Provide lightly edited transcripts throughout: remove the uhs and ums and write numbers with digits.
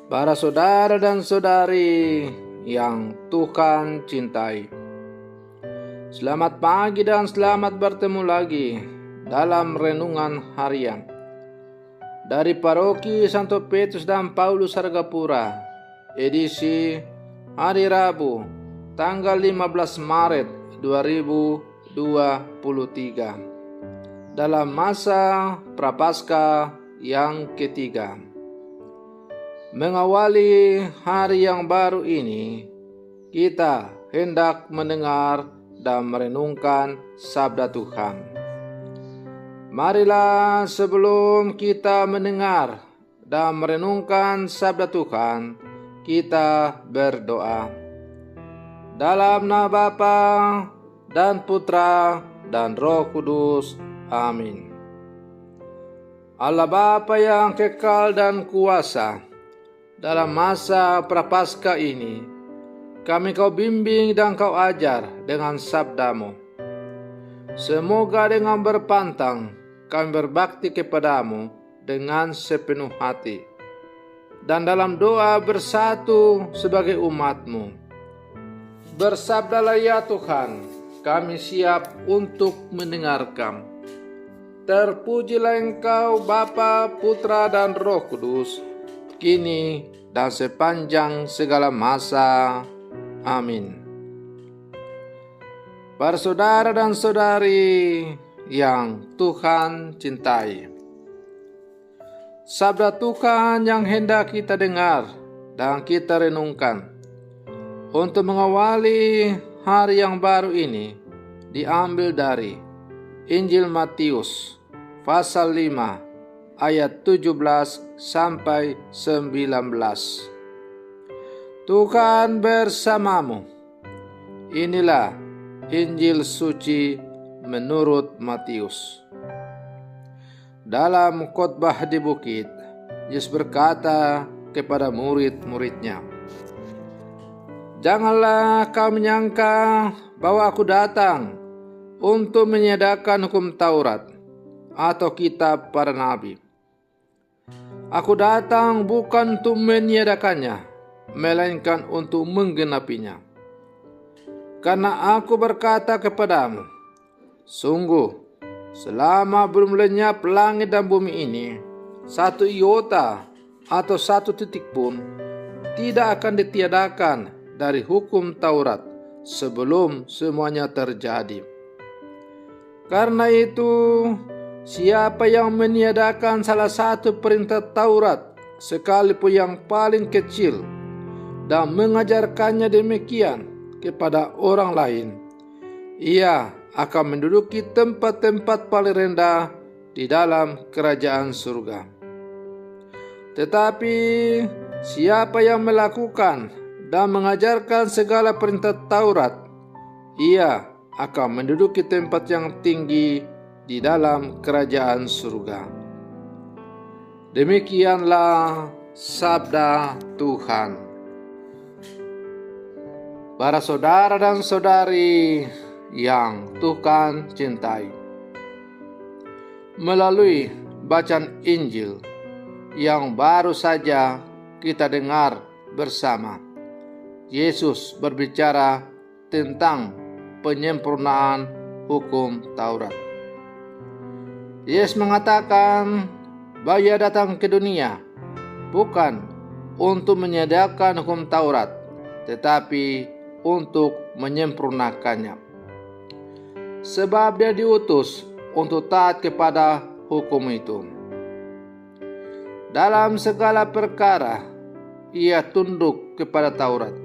Para saudara dan saudari yang Tuhan cintai, selamat pagi dan selamat bertemu lagi dalam renungan harian dari Paroki Santo Petrus dan Paulus Sargapura, edisi hari Rabu, tanggal 15 Maret 2023, dalam masa Prapaskah yang ketiga. Mengawali hari yang baru ini, kita hendak mendengar dan merenungkan sabda Tuhan. Marilah sebelum kita mendengar dan merenungkan sabda Tuhan, kita berdoa. Dalam nama Bapa dan Putra dan Roh Kudus. Amin. Allah Bapa yang kekal dan kuasa, dalam masa Prapaskah ini, kami Kau bimbing dan Kau ajar dengan sabda-Mu. Semoga dengan berpantang kami berbakti kepadamu dengan sepenuh hati, dan dalam doa bersatu sebagai umat-Mu. Bersabdalah ya Tuhan, kami siap untuk mendengarkan. Terpujilah Engkau Bapa, Putra dan Roh Kudus, kini dan sepanjang segala masa. Amin. Para saudara dan saudari yang Tuhan cintai, sabda Tuhan yang hendak kita dengar dan kita renungkan untuk mengawali hari yang baru ini diambil dari Injil Matius pasal 5 ayat 17 sampai 19. Tuhan bersamamu. Inilah Injil suci menurut Matius. Dalam khotbah di bukit, Yesus berkata kepada murid-muridnya, "Janganlah kau menyangka bahwa aku datang untuk menyediakan hukum Taurat atau kitab para nabi. Aku datang bukan untuk meniadakannya, melainkan untuk menggenapinya. Karena aku berkata kepadamu, sungguh, selama belum lenyap langit dan bumi ini, satu iota atau satu titik pun tidak akan ditiadakan dari hukum Taurat sebelum semuanya terjadi. Karena itu, siapa yang meniadakan salah satu perintah Taurat, sekalipun yang paling kecil, dan mengajarkannya demikian kepada orang lain, ia akan menduduki tempat-tempat paling rendah di dalam kerajaan surga. Tetapi siapa yang melakukan dan mengajarkan segala perintah Taurat, ia akan menduduki tempat yang tinggi di dalam kerajaan surga." Demikianlah sabda Tuhan. Para saudara dan saudari yang Tuhan cintai, melalui bacaan Injil yang baru saja kita dengar bersama, Yesus berbicara tentang penyempurnaan hukum Taurat. Yesus mengatakan bahwa Ia datang ke dunia bukan untuk menyediakan hukum Taurat, tetapi untuk menyempurnakannya. Sebab Dia diutus untuk taat kepada hukum itu. Dalam segala perkara, Ia tunduk kepada Taurat.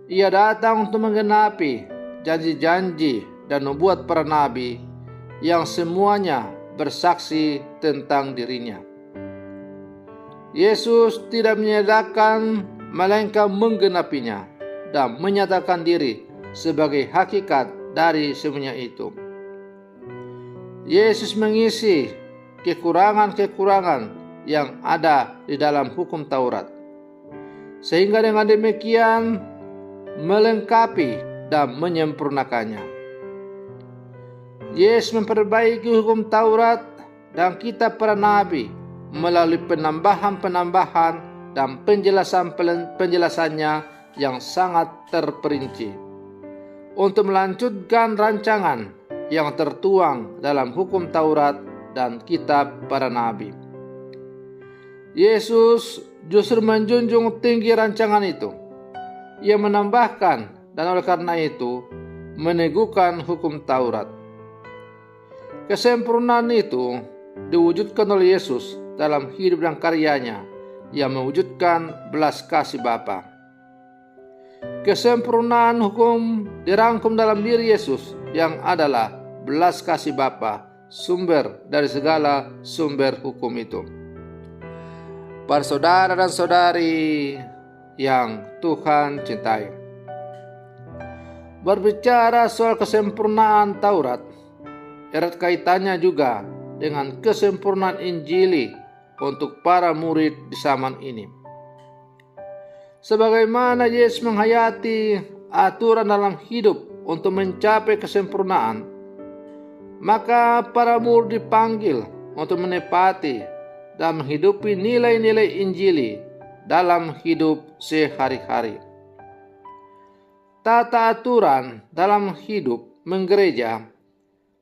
Ia datang untuk menggenapi janji-janji dan nubuat para nabi yang semuanya bersaksi tentang dirinya. Yesus tidak menyediakan, melainkan menggenapinya dan menyatakan diri sebagai hakikat dari semuanya itu. Yesus mengisi kekurangan-kekurangan yang ada di dalam hukum Taurat, sehingga dengan demikian melengkapi dan menyempurnakannya. Yesus memperbaiki hukum Taurat dan kitab para nabi melalui penambahan-penambahan dan penjelasannya yang sangat terperinci untuk melanjutkan rancangan yang tertuang dalam hukum Taurat dan kitab para nabi. Yesus justru menjunjung tinggi rancangan itu. Ia menambahkan dan oleh karena itu meneguhkan hukum Taurat. Kesempurnaan itu diwujudkan oleh Yesus dalam hidup dan karyanya yang mewujudkan belas kasih Bapa. Kesempurnaan hukum dirangkum dalam diri Yesus yang adalah belas kasih Bapa, sumber dari segala sumber hukum itu. Para saudara dan saudari yang Tuhan cintai, berbicara soal kesempurnaan Taurat, erat kaitannya juga dengan kesempurnaan Injili untuk para murid di zaman ini. Sebagaimana Yesus menghayati aturan dalam hidup untuk mencapai kesempurnaan, maka para murid dipanggil untuk menepati dan menghidupi nilai-nilai Injili dalam hidup sehari-hari. Tata aturan dalam hidup menggereja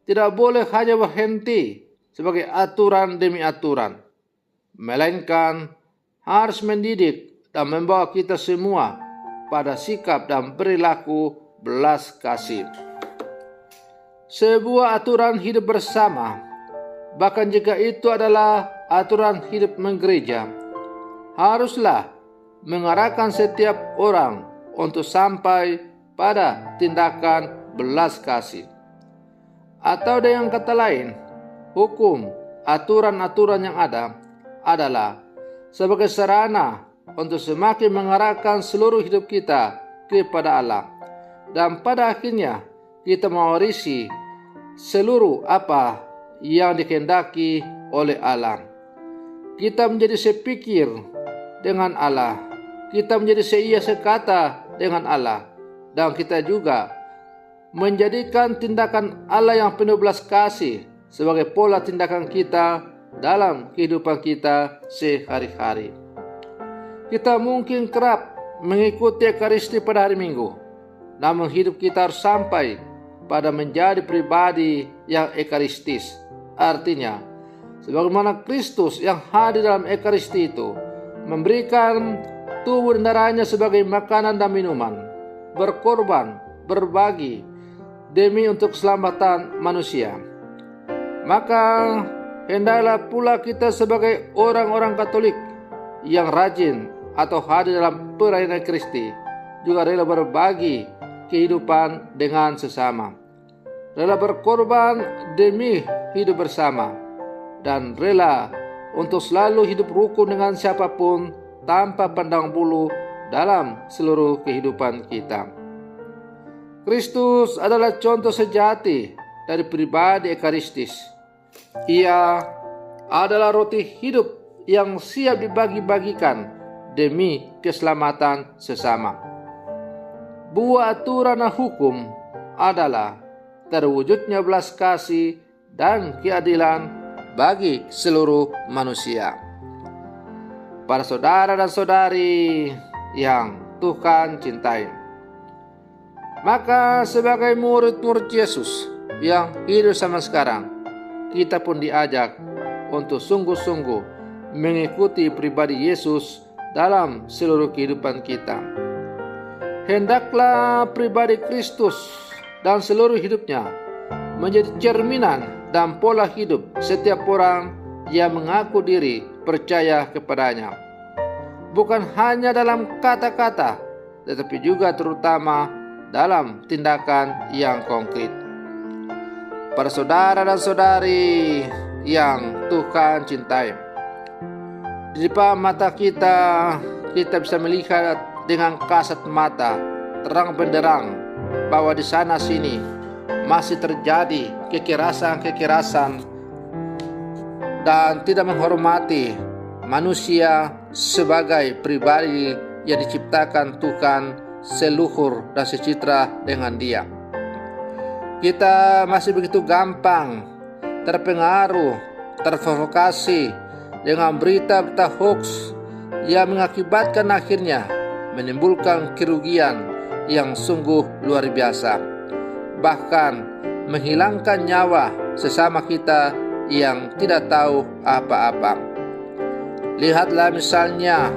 tidak boleh hanya berhenti sebagai aturan demi aturan, melainkan harus mendidik dan membawa kita semua pada sikap dan perilaku belas kasih. Sebuah aturan hidup bersama, bahkan jika itu adalah aturan hidup menggereja, haruslah mengarahkan setiap orang untuk sampai pada tindakan belas kasih. Atau dengan kata lain, hukum, aturan-aturan yang ada adalah sebagai sarana untuk semakin mengarahkan seluruh hidup kita kepada Allah. Dan pada akhirnya kita mewarisi seluruh apa yang dikehendaki oleh Allah. Kita menjadi sepikir dengan Allah. Kita menjadi seia sekata dengan Allah. Dan kita juga menjadikan tindakan Allah yang penuh belas kasih sebagai pola tindakan kita dalam kehidupan kita sehari-hari. Kita mungkin kerap mengikuti Ekaristi pada hari Minggu, namun hidup kita harus sampai pada menjadi pribadi yang ekaristis. Artinya, sebagaimana Kristus yang hadir dalam Ekaristi itu memberikan tubuh dan darahnya sebagai makanan dan minuman, berkorban, berbagi demi untuk keselamatan manusia. Maka hendaklah pula kita sebagai orang-orang Katolik yang rajin atau hadir dalam perayaan Ekaristi juga rela berbagi kehidupan dengan sesama, rela berkorban demi hidup bersama, dan rela untuk selalu hidup rukun dengan siapapun tanpa pandang bulu dalam seluruh kehidupan kita. Kristus adalah contoh sejati dari pribadi ekaristis. Ia adalah roti hidup yang siap dibagi-bagikan demi keselamatan sesama. Buah aturan dan hukum adalah terwujudnya belas kasih dan keadilan bagi seluruh manusia. Para saudara dan saudari yang Tuhan cintai, maka sebagai murid-murid Yesus yang hidup sama sekarang, kita pun diajak untuk sungguh-sungguh mengikuti pribadi Yesus dalam seluruh kehidupan kita. Hendaklah pribadi Kristus dan seluruh hidupnya menjadi cerminan dan pola hidup setiap orang yang mengaku diri percaya kepadanya. Bukan hanya dalam kata-kata, tetapi juga terutama dalam tindakan yang konkret. Para saudara dan saudari yang Tuhan cintai, di depan mata kita bisa melihat dengan kasat mata terang benderang bahwa di sana sini masih terjadi kekerasan dan tidak menghormati manusia sebagai pribadi yang diciptakan Tuhan seluhur dan secitra dengan Dia. Kita masih begitu gampang terpengaruh, terprovokasi dengan berita-berita hoax yang mengakibatkan akhirnya menimbulkan kerugian yang sungguh luar biasa, bahkan menghilangkan nyawa sesama kita yang tidak tahu apa-apa. Lihatlah misalnya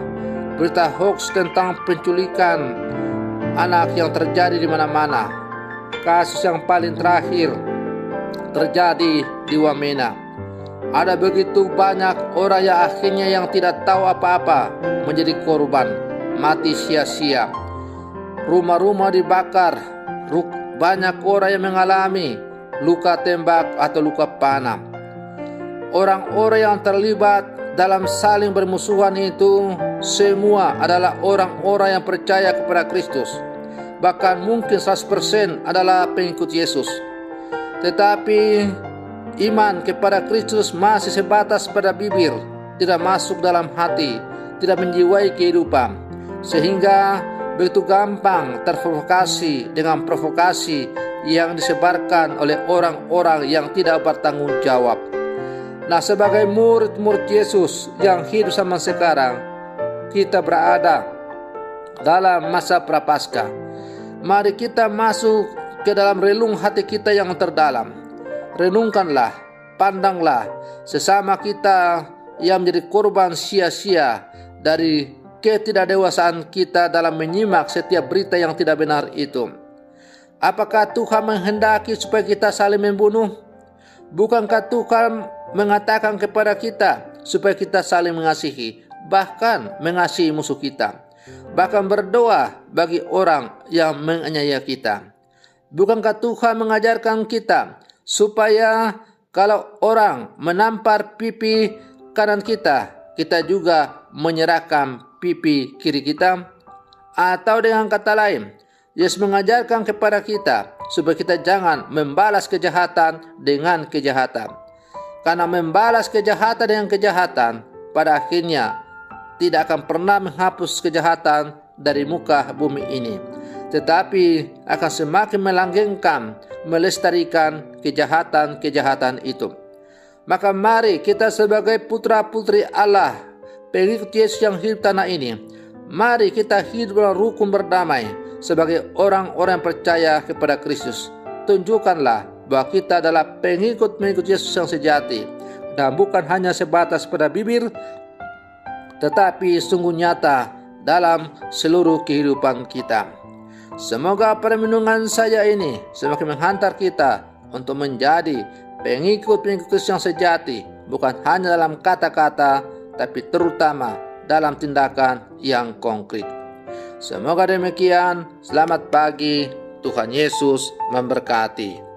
berita hoax tentang penculikan anak yang terjadi di mana-mana. Kasus yang paling terakhir terjadi di Wamena. Ada begitu banyak orang yang akhirnya yang tidak tahu apa-apa menjadi korban, mati sia-sia. Rumah-rumah dibakar, banyak orang yang mengalami luka tembak atau luka panah. Orang-orang yang terlibat dalam saling bermusuhan itu semua adalah orang-orang yang percaya kepada Kristus. Bahkan mungkin 100% adalah pengikut Yesus. Tetapi iman kepada Kristus masih sebatas pada bibir, tidak masuk dalam hati, tidak menjiwai kehidupan, sehingga begitu gampang terprovokasi dengan provokasi yang disebarkan oleh orang-orang yang tidak bertanggung jawab. Nah, sebagai murid-murid Yesus yang hidup zaman sekarang, kita berada dalam masa prapaskah. Mari kita masuk ke dalam relung hati kita yang terdalam. Renungkanlah, pandanglah sesama kita yang menjadi korban sia-sia dari ketidakdewasaan kita dalam menyimak setiap berita yang tidak benar itu. Apakah Tuhan menghendaki supaya kita saling membunuh? Bukankah Tuhan mengatakan kepada kita supaya kita saling mengasihi, bahkan mengasihi musuh kita, bahkan berdoa bagi orang yang menganiaya kita? Bukankah Tuhan mengajarkan kita supaya kalau orang menampar pipi kanan kita, kita juga menyerahkan pipi kiri kita? Atau dengan kata lain, Yesus mengajarkan kepada kita supaya kita jangan membalas kejahatan dengan kejahatan. Karena membalas kejahatan dengan kejahatan pada akhirnya tidak akan pernah menghapus kejahatan dari muka bumi ini, tetapi akan semakin melanggengkan, melestarikan kejahatan-kejahatan itu. Maka mari kita sebagai putra-putri Allah, pengikut Yesus yang hidup tanah ini, mari kita hidup dalam rukun berdamai sebagai orang-orang yang percaya kepada Kristus. Tunjukkanlah bahwa kita adalah pengikut-pengikut Yesus yang sejati, dan bukan hanya sebatas pada bibir, tetapi sungguh nyata dalam seluruh kehidupan kita. Semoga permenungan saya ini semakin menghantar kita untuk menjadi pengikut-pengikut Kristus yang sejati, bukan hanya dalam kata-kata, tapi terutama dalam tindakan yang konkret. Semoga demikian. Selamat pagi. Tuhan Yesus memberkati.